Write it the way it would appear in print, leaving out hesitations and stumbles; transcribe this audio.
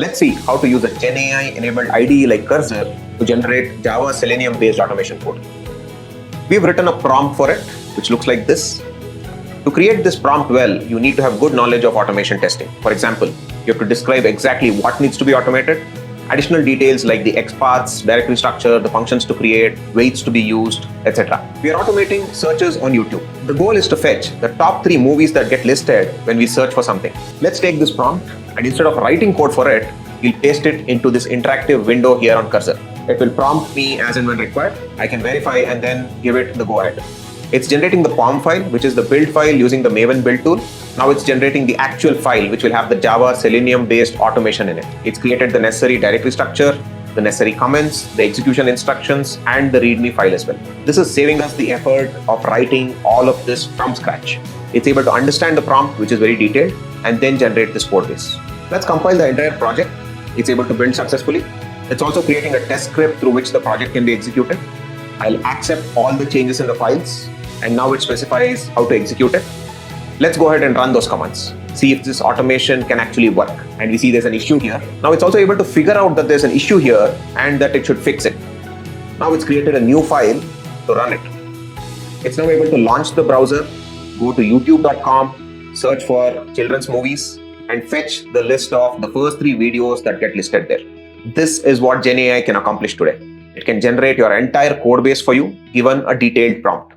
Let's see how to use a GenAI-enabled IDE like Cursor to generate Java Selenium-based automation code. We've written a prompt for it, which looks like this. To create this prompt well, you need to have good knowledge of automation testing. For example, you have to describe exactly what needs to be automated, additional details like the XPaths, directory structure, the functions to create, weights to be used, etc. We are automating searches on YouTube. The goal is to fetch the top 3 movies that get listed when we search for something. Let's take this prompt and instead of writing code for it, we'll paste it into this interactive window here on Cursor. It will prompt me as and when required. I can verify and then give it the go ahead. It's generating the POM file, which is the build file using the Maven build tool. Now it's generating the actual file, which will have the Java Selenium-based automation in it. It's created the necessary directory structure, the necessary comments, the execution instructions, and the readme file as well. This is saving us the effort of writing all of this from scratch. It's able to understand the prompt, which is very detailed, and then generate this code base. Let's compile the entire project. It's able to build successfully. It's also creating a test script through which the project can be executed. I'll accept all the changes in the files, and now it specifies how to execute it. Let's go ahead and run those commands. See if this automation can actually work. And we see there's an issue here. Now it's also able to figure out that there's an issue here and that it should fix it. Now it's created a new file to run it. It's now able to launch the browser, go to youtube.com, search for children's movies, and fetch the list of the first 3 videos that get listed there. This is what GenAI can accomplish today. It can generate your entire code base for you, given a detailed prompt.